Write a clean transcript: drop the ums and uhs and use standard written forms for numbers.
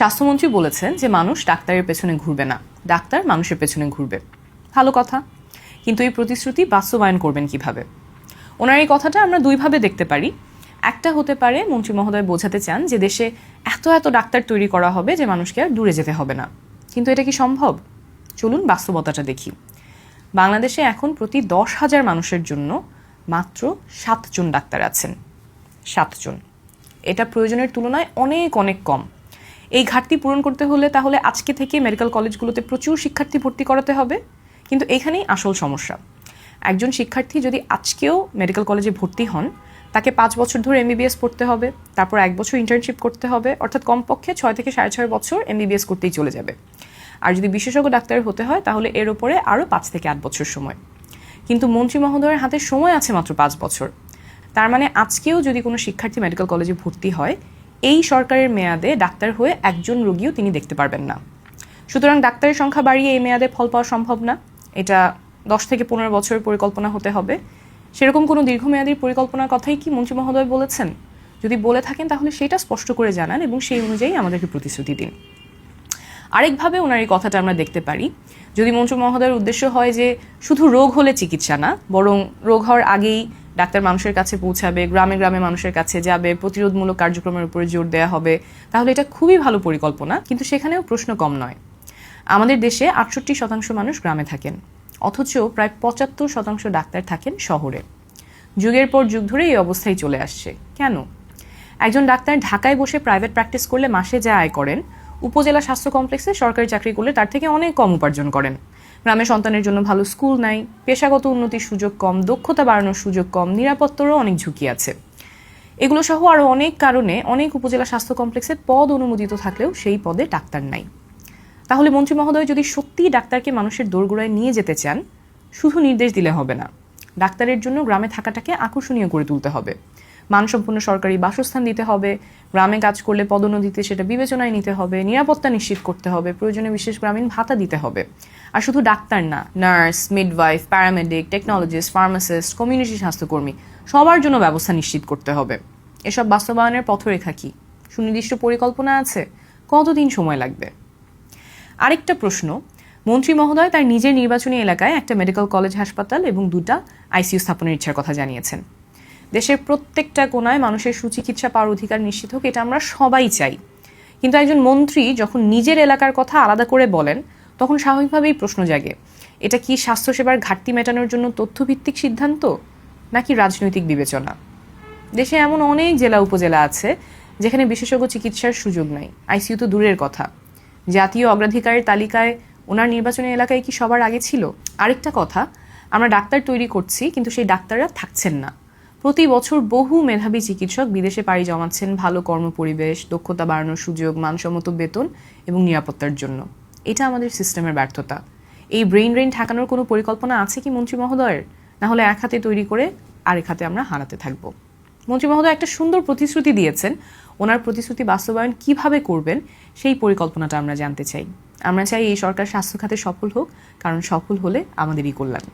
স্বাস্থ্যমন্ত্রী বলেছেন যে মানুষ ডাক্তারের পেছনে ঘুরবে না, ডাক্তার মানুষের পেছনে ঘুরবে। ভালো কথা, কিন্তু এই প্রতিশ্রুতি বাস্তবায়ন করবেন কিভাবে? ওনার এই কথাটা আমরা দুইভাবে দেখতে পারি। একটা হতে পারে মন্ত্রী মহোদয় বোঝাতে চান যে দেশে এত এত ডাক্তার তৈরি করা হবে যে মানুষকে আর দূরে যেতে হবে না। কিন্তু এটা কি সম্ভব? চলুন বাস্তবতাটা দেখি। বাংলাদেশে এখন প্রতি 10,000 মানুষের জন্য মাত্র 7 জন ডাক্তার আছেন। 7 জন। এটা প্রয়োজনের তুলনায় অনেক অনেক কম। এই ঘাটতি পূরণ করতে হলে তাহলে আজকে থেকে মেডিকেল কলেজগুলোতে প্রচুর শিক্ষার্থী ভর্তি করাতে হবে। কিন্তু এখানেই আসল সমস্যা। একজন শিক্ষার্থী যদি আজকেও মেডিকেল কলেজে ভর্তি হন, তাকে 5 বছর ধরে এমবিবিএস পড়তে হবে, তারপর 1 বছর ইন্টার্নশিপ করতে হবে, অর্থাৎ কমপক্ষে 6 থেকে 6.5 বছর এমবিবিএস করতেই চলে যাবে। আর যদি বিশেষজ্ঞ ডাক্তার হতে হয় তাহলে এর উপরে আরও 5 থেকে 8 বছর সময়। কিন্তু মন্ত্রী মহোদয়ের হাতে সময় আছে মাত্র 5 বছর। তার মানে আজকেও যদি কোনো শিক্ষার্থী মেডিকেল কলেজে ভর্তি হয়, এই সরকারের মেয়াদে ডাক্তার হয়ে একজন রোগীও তিনি দেখতে পারবেন না। সুতরাং ডাক্তারের সংখ্যা বাড়িয়ে এই মেয়াদে ফল পাওয়া সম্ভব না। এটা 10 থেকে 15 বছরের পরিকল্পনা হতে হবে। সেরকম কোনো দীর্ঘমেয়াদী পরিকল্পনার কথাই কি মন্ত্রী মহোদয় বলেছেন? যদি বলে থাকেন তাহলে সেটা স্পষ্ট করে জানান এবং সেই অনুযায়ী আমাদেরকে প্রতিশ্রুতি দিন। আরেকভাবে ওনার এই কথাটা আমরা দেখতে পারি, যদি মন্ত্রী মহোদয়ের উদ্দেশ্য হয় যে শুধু রোগ হলে চিকিৎসা না, বরং রোগ হওয়ার আগেই ডাক্তার মানুষের কাছে পৌঁছাবে, গ্রামে গ্রামে মানুষের কাছে যাবে, প্রতিরোধমূলক কার্যক্রমের উপরে জোর দেওয়া হবে, তাহলে এটা খুবই ভালো পরিকল্পনা। কিন্তু সেখানেও প্রশ্ন কম নয়। আমাদের দেশে 68% মানুষ গ্রামে থাকেন, অথচ প্রায় 75% ডাক্তার থাকেন শহরে। যুগের পর যুগ ধরে এই অবস্থায় চলে আসছে। কেন? একজন ডাক্তার ঢাকায় বসে প্রাইভেট প্র্যাকটিস করলে মাসে যা আয় করেন, উপজেলা স্বাস্থ্য কমপ্লেক্সে সরকারি চাকরি করলে তার থেকে অনেক কম উপার্জন করেন। গ্রামে সন্তানের জন্য ভালো স্কুল নাই, পেশাগত উন্নতির সুযোগ কম, দক্ষতা বাড়ানোর সুযোগ কম, নিরাপত্তারও অনেক ঝুঁকি আছে। এগুলো সহ আরও অনেক কারণে অনেক উপজেলা স্বাস্থ্য কমপ্লেক্সে পদ অনুমোদিত থাকলেও সেই পদে ডাক্তার নাই। তাহলে মন্ত্রী মহোদয় যদি সত্যিই ডাক্তারকে মানুষের দোরগোড়ায় নিয়ে যেতে চান, শুধু নির্দেশ দিলে হবে না। ডাক্তারের জন্য গ্রামে থাকাটাকে আকর্ষণীয় করে তুলতে হবে। মানসম্পন্ন সরকারি বাসস্থান দিতে হবে, গ্রামে কাজ করলে পদোন্নতিতে সেটা বিবেচনায় নিতে হবে, নিরাপত্তা নিশ্চিত করতে হবে, প্রয়োজনে বিশেষ গ্রামীণ ভাতা দিতে হবে। আর শুধু ডাক্তার না, nurse, midwife, paramedic, technologist, pharmacist, community স্বাস্থ্যকর্মী সবার জন্য ব্যবস্থা নিশ্চিত করতে হবে। এসব বাস্তবায়নের পথরেখা কি? সুনির্দিষ্ট পরিকল্পনা আছে? কতদিন সময় লাগবে? আরেকটা প্রশ্ন, মন্ত্রী মহোদয় তার নিজের নির্বাচনী এলাকায় একটা মেডিকেল কলেজ, হাসপাতাল এবং 2টা আইসিইউ স্থাপনের ইচ্ছার কথা জানিয়েছেন। দেশের প্রত্যেকটা কোনায় মানুষের সুচিকিৎসা পাওয়ার অধিকার নিশ্চিত হোক, এটা আমরা সবাই চাই। কিন্তু একজন মন্ত্রী যখন নিজের এলাকার কথা আলাদা করে বলেন, তখন স্বাভাবিকভাবেই প্রশ্ন জাগে, এটা কি স্বাস্থ্যসেবার ঘাটতি মেটানোর জন্য তথ্যভিত্তিক সিদ্ধান্ত, নাকি রাজনৈতিক বিবেচনা? দেশে এমন অনেক জেলা উপজেলা আছে যেখানে বিশেষজ্ঞ চিকিৎসার সুযোগ নাই, আইসিইউ তো দূরের কথা। জাতীয় অগ্রাধিকারের তালিকায় ওনার নির্বাচনী এলাকায় কি সবার আগে ছিল? আরেকটা কথা, আমরা ডাক্তার তৈরি করছি কিন্তু সেই ডাক্তাররা থাকছেন না। প্রতি বছর বহু মেধাবী চিকিৎসক বিদেশে পাড়ি জমাচ্ছেন ভালো কর্মপরিবেশ, দক্ষতা বাড়ানোর সুযোগ, মানসম্মত বেতন এবং নিরাপত্তার জন্য। এটা আমাদের সিস্টেমের ব্যর্থতা। এই ব্রেইন ড্রেন ঠেকানোর কোনো পরিকল্পনা আছে কি মন্ত্রী মহোদয়ের? না হলে এক হাতে তৈরি করে আরেক হাতে আমরা হারাতে থাকবো। মন্ত্রী মহোদয় একটা সুন্দর প্রতিশ্রুতি দিয়েছেন, ওনার প্রতিশ্রুতি বাস্তবায়ন কিভাবে করবেন সেই পরিকল্পনাটা আমরা জানতে চাই। আমরা চাই এই সরকার স্বাস্থ্য খাতে সফল হোক, কারণ সফল হলে আমাদেরই কল্যাণ।